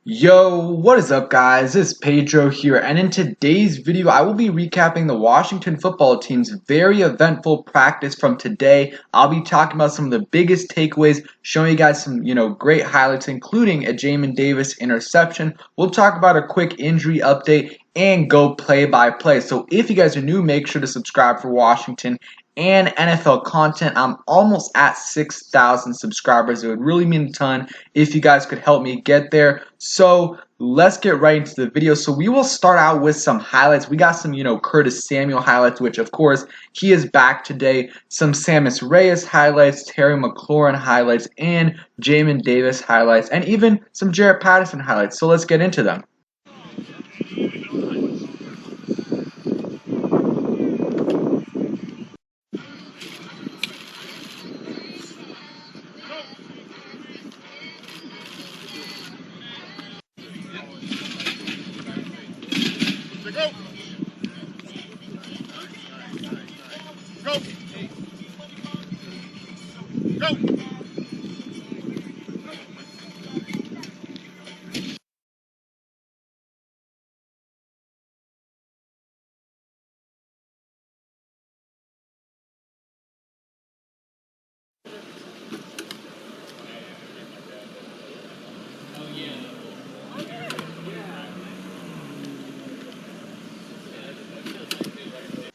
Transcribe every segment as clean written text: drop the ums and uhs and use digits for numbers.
Yo, what is up guys? It's Pedro here, and in today's video I will be recapping the Washington football team's very eventful practice from today. I'll be talking about some of the biggest takeaways, showing you guys some, great highlights, including a Jamin Davis interception. We'll talk about a quick injury update and go play by play. So if you guys are new, make sure to subscribe for Washington and NFL content. I'm almost at 6,000 subscribers. It would really mean a ton if you guys could help me get there. So let's get right into the video. So we will start out with some highlights. We got some, Curtis Samuel highlights, which of course he is back today. Some Sammis Reyes highlights, Terry McLaurin highlights, and Jamin Davis highlights, and even some Jarrett Patterson highlights. So let's get into them.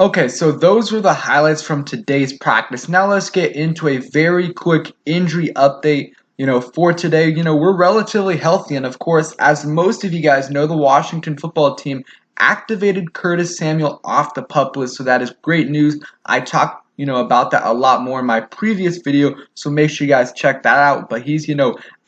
Okay, so those were the highlights from today's practice. Now let's get into a very quick injury update. For today, we're relatively healthy, and of course, as most of you guys know, the Washington football team activated Curtis Samuel off the PUP list, so that is great news. I talked about that a lot more in my previous video, so make sure you guys check that out. But he's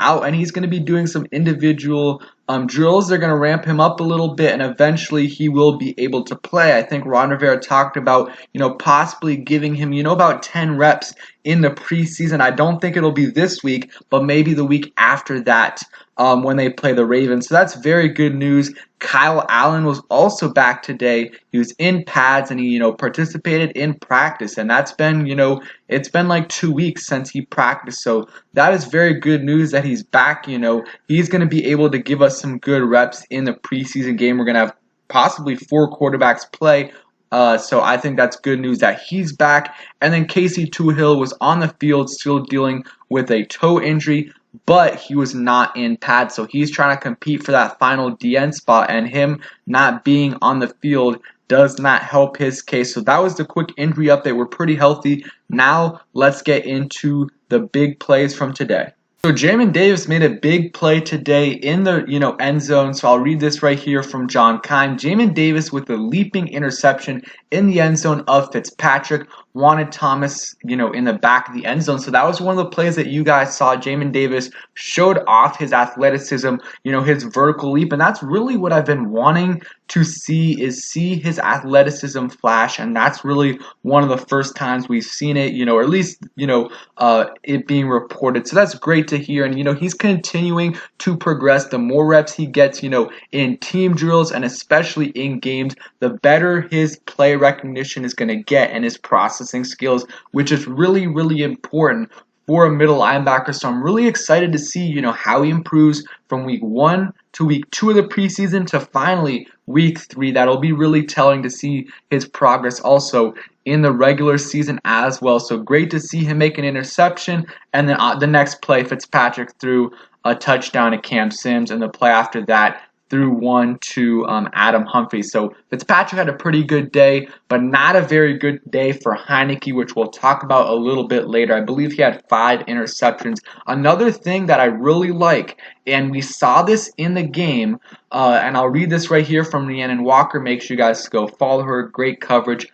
out, and he's going to be doing some individual drills. They're going to ramp him up a little bit, and eventually he will be able to play. I think Ron Rivera talked about possibly giving him about 10 reps in the preseason. I don't think it'll be this week, but maybe the week after that, when they play the Ravens. So that's very good news. Kyle Allen was also back today. He was in pads, and he participated in practice, and that's been it's been like 2 weeks since he practiced. So that is very good news that he's back. He's going to be able to give us some good reps in the preseason game. We're going to have possibly 4 quarterbacks play. So I think that's good news that he's back. And then Casey Tuhill was on the field still dealing with a toe injury, but he was not in pads. So he's trying to compete for that final DN spot, and him not being on the field does not help his case. So that was the quick injury update. We're pretty healthy. Now let's get into the big plays from today. So Jamin Davis made a big play today in the end zone. So I'll read this right here from John Kime. Jamin Davis with a leaping interception in the end zone of Fitzpatrick. Wanted Thomas, in the back of the end zone. So that was one of the plays that you guys saw. Jamin Davis showed off his athleticism, his vertical leap, and that's really what I've been wanting to see his athleticism flash, and that's really one of the first times we've seen it, or at least, it being reported. So that's great to hear, and he's continuing to progress. The more reps he gets, in team drills and especially in games, the better his play recognition is going to get and his processing skills, which is really, really important for a middle linebacker. So I'm really excited to see, how he improves from week 1 to week 2 of the preseason to finally week 3. That'll be really telling to see his progress also in the regular season as well. So great to see him make an interception, and then the next play, Fitzpatrick threw a touchdown to Cam Sims, and the play after that threw one to Adam Humphries. So Fitzpatrick had a pretty good day, but not a very good day for Heineke, which we'll talk about a little bit later. I believe he had 5 interceptions. Another thing that I really like, and we saw this in the game, and I'll read this right here from Rhiannon Walker. Make sure you guys go follow her. Great coverage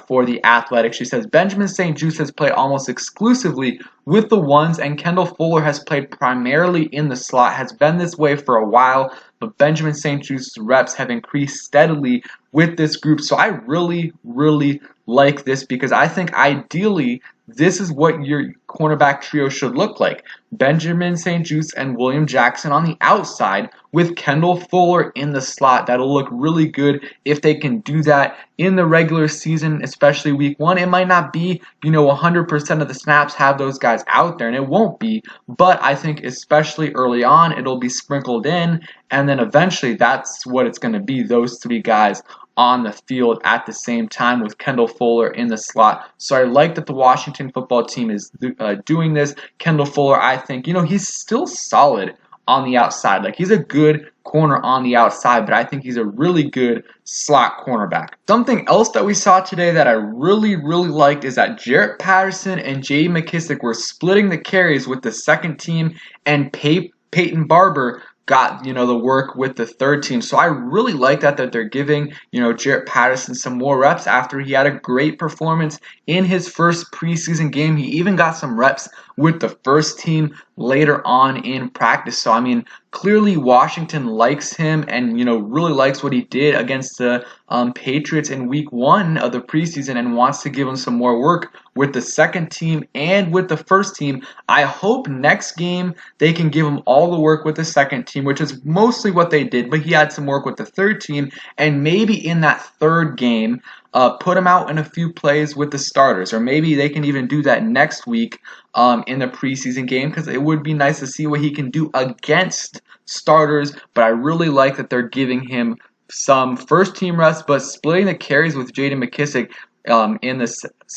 for The Athletic. She says, Benjamin St. Juste has played almost exclusively with the ones, and Kendall Fuller has played primarily in the slot. Has been this way for a while, but Benjamin St. Juste's reps have increased steadily with this group. So I really, really like this, because I think ideally this is what your cornerback trio should look like. Benjamin St-Juste and William Jackson on the outside with Kendall Fuller in the slot. That'll look really good if they can do that in the regular season, especially week 1. It might not be, 100% of the snaps have those guys out there, and it won't be, but I think especially early on, it'll be sprinkled in, and then eventually that's what it's going to be, those 3 guys on the field at the same time with Kendall Fuller in the slot. So I like that the Washington football team is doing this. Kendall Fuller, I think, he's still solid on the outside. Like, he's a good corner on the outside, but I think he's a really good slot cornerback. Something else that we saw today that I really liked is that Jarrett Patterson and J.D. McKissic were splitting the carries with the second team, and Peyton Barber got, the work with the third team. So I really like that they're giving, Jarrett Patterson some more reps after he had a great performance in his first preseason game. He even got some reps with the first team later on in practice. So, I mean, clearly Washington likes him and, really likes what he did against the Patriots in week 1 of the preseason and wants to give him some more work with the second team and with the first team. I hope next game they can give him all the work with the second team, which is mostly what they did, but he had some work with the third team, and maybe in that third game, put him out in a few plays with the starters, or maybe they can even do that next week in the preseason game, because it would be nice to see what he can do against starters. But I really like that they're giving him some first team reps, but splitting the carries with J.D. McKissic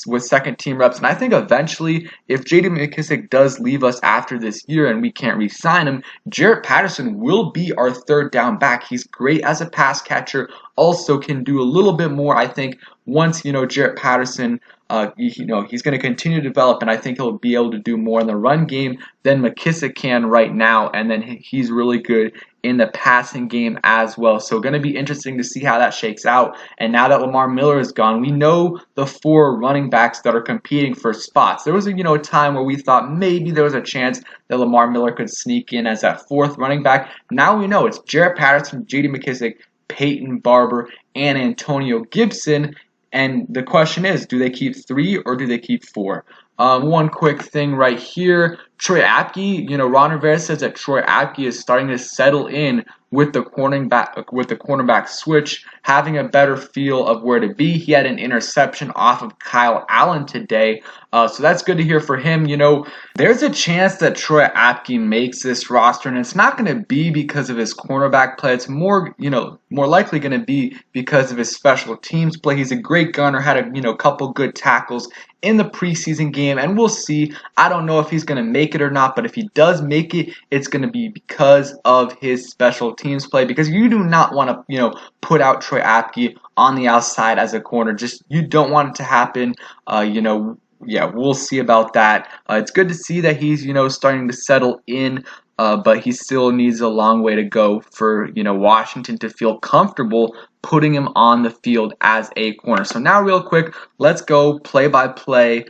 with second team reps. And I think eventually, if J.D. McKissic does leave us after this year and we can't re-sign him, Jarrett Patterson will be our third down back. He's great as a pass catcher, also can do a little bit more, I think, once, Jarrett Patterson, he's going to continue to develop, and I think he'll be able to do more in the run game than McKissic can right now, and then he's really good in the passing game as well. So going to be interesting to see how that shakes out. And now that Lamar Miller is gone, we know the 4 running backs that are competing for spots. There was a time where we thought maybe there was a chance that Lamar Miller could sneak in as that 4th running back. Now we know it's Jarrett Patterson, J.D. McKissic, Peyton Barber, and Antonio Gibson. And the question is, do they keep 3 or do they keep 4? One quick thing right here. Troy Apke, Ron Rivera says that Troy Apke is starting to settle in with the cornerback switch, having a better feel of where to be. He had an interception off of Kyle Allen today, so that's good to hear for him. There's a chance that Troy Apke makes this roster, and it's not going to be because of his cornerback play. It's more likely going to be because of his special teams play. He's a great gunner, had a couple good tackles in the preseason game, and we'll see. I don't know if he's going to make it or not, but if he does make it, it's going to be because of his special teams play, because you do not want to, put out Troy Apke on the outside as a corner. You don't want it to happen. Yeah, we'll see about that. It's good to see that he's, starting to settle in, but he still needs a long way to go for, Washington to feel comfortable putting him on the field as a corner. So now real quick, let's go play by play,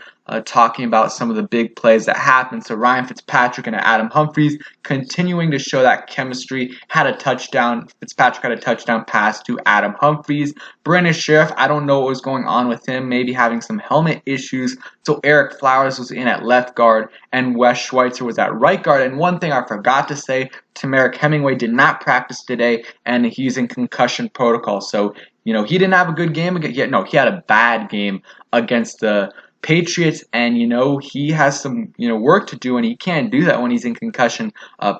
talking about some of the big plays that happened. So Ryan Fitzpatrick and Adam Humphries continuing to show that chemistry. Fitzpatrick had a touchdown pass to Adam Humphries. Brandon Sheriff, I don't know what was going on with him, maybe having some helmet issues. So Eric Flowers was in at left guard and Wes Schweitzer was at right guard. And one thing I forgot to say, Tamarick Hemingway did not practice today and he's in concussion protocol. So, he didn't have a good game. He had a bad game against the Patriots, and he has some work to do, and he can't do that when he's in concussion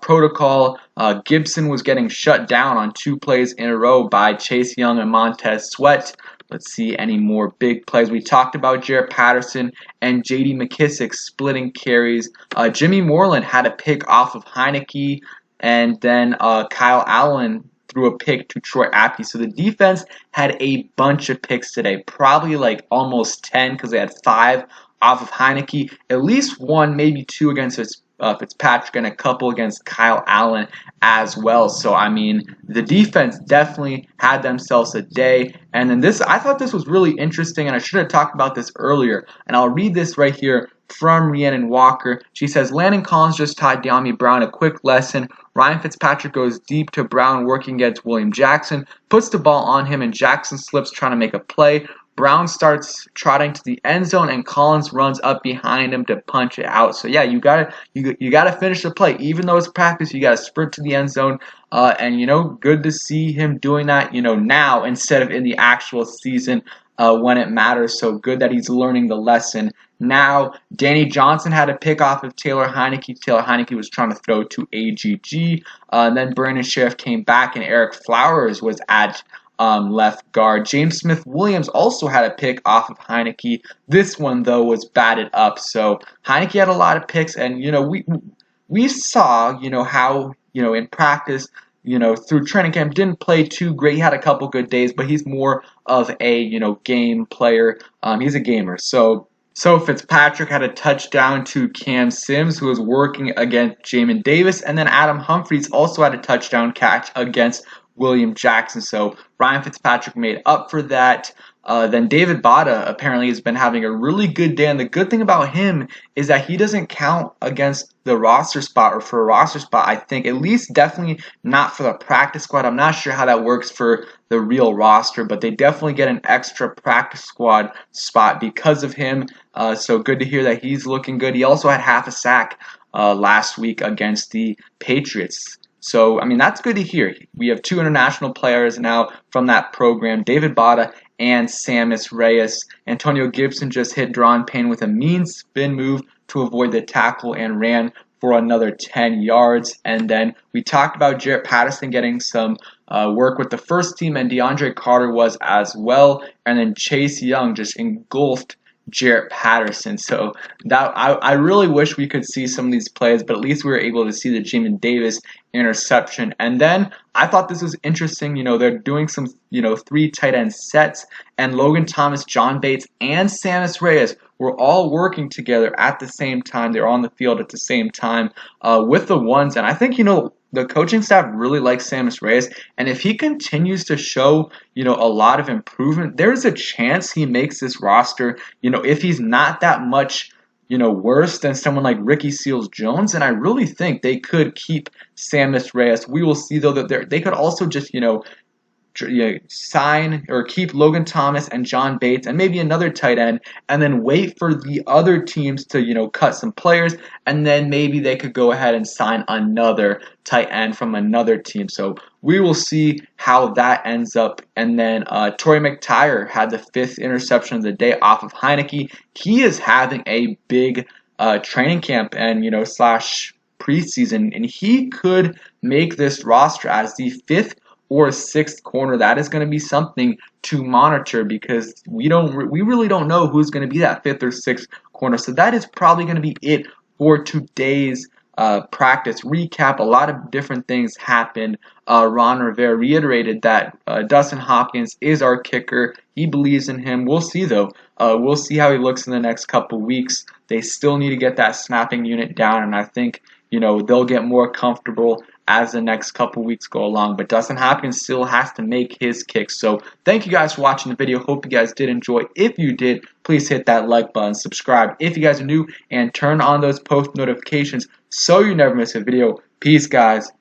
protocol. Gibson was getting shut down on 2 plays in a row by Chase Young and Montez Sweat. Let's see any more big plays. We talked about Jarrett Patterson and J.D. McKissic splitting carries. Jimmy Moreland had a pick off of Heineke, and then Kyle Allen threw a pick to Troy Apke. So the defense had a bunch of picks today, probably like almost 10 because they had 5 off of Heineke, at least 1, maybe 2 against Fitzpatrick, and a couple against Kyle Allen as well. So, I mean, the defense definitely had themselves a day. And then I thought this was really interesting, and I should have talked about this earlier. And I'll read this right here from Rhiannon Walker. She says, Landon Collins just taught De'Ami Brown a quick lesson. Ryan Fitzpatrick goes deep to Brown working against William Jackson, puts the ball on him, and Jackson slips trying to make a play. Brown starts trotting to the end zone, and Collins runs up behind him to punch it out. So yeah, you gotta finish the play, even though it's practice. You gotta sprint to the end zone, and good to see him doing that. Now instead of in the actual season when it matters. So good that he's learning the lesson. Now, Danny Johnson had a pick off of Taylor Heineke. Taylor Heineke was trying to throw to AGG. And then Brandon Sheriff came back, and Eric Flowers was at left guard. James Smith-Williams also had a pick off of Heineke. This one, though, was batted up. So Heineke had a lot of picks, and, we saw, how, in practice, through training camp, didn't play too great. He had a couple good days, but he's more of a, game player. He's a gamer. So Fitzpatrick had a touchdown to Cam Sims, who was working against Jamin Davis, and then Adam Humphries also had a touchdown catch against William Jackson. So Ryan Fitzpatrick made up for that. Then David Bada apparently has been having a really good day, and the good thing about him is that he doesn't count against the roster spot or for a roster spot, I think. At least definitely not for the practice squad. I'm not sure how that works for the real roster, but they definitely get an extra practice squad spot because of him. So good to hear that he's looking good. He also had half a sack last week against the Patriots. So, that's good to hear. We have two international players now from that program, David Bada and Sammis Reyes. Antonio Gibson just hit Dron Payne with a mean spin move to avoid the tackle and ran for another 10 yards. And then we talked about Jarrett Patterson getting some work with the first team, and DeAndre Carter was as well. And then Chase Young just engulfed Jarrett Patterson. So that I really wish we could see some of these plays, but at least we were able to see the Jamin Davis interception. And then I thought this was interesting. They're doing some, 3 tight end sets, and Logan Thomas, John Bates, and Sammis Reyes were all working together at the same time. They're on the field at the same time with the ones. And I think, the coaching staff really likes Sammis Reyes, and if he continues to show, a lot of improvement, there's a chance he makes this roster, if he's not that much, worse than someone like Ricky Seals-Jones, and I really think they could keep Sammis Reyes. We will see, though, that they could also just, sign or keep Logan Thomas and John Bates and maybe another tight end, and then wait for the other teams to cut some players, and then maybe they could go ahead and sign another tight end from another team. So we will see how that ends up. And then Torrey McTyer had the 5th interception of the day off of Heineke. He is having a big training camp and slash preseason, and he could make this roster as the 5th or 6th corner. That is going to be something to monitor, because we really don't know who's going to be that 5th or 6th corner. So that is probably going to be it for today's practice recap. A lot of different things happened. Ron Rivera reiterated that Dustin Hopkins is our kicker. He believes in him. We'll see, though. We'll see how he looks in the next couple weeks. They still need to get that snapping unit down, and I think they'll get more comfortable as the next couple weeks go along. But Dustin Hopkins still has to make his kicks. So thank you guys for watching the video. Hope you guys did enjoy. If you did, please hit that like button, subscribe if you guys are new, and turn on those post notifications so you never miss a video. Peace, guys.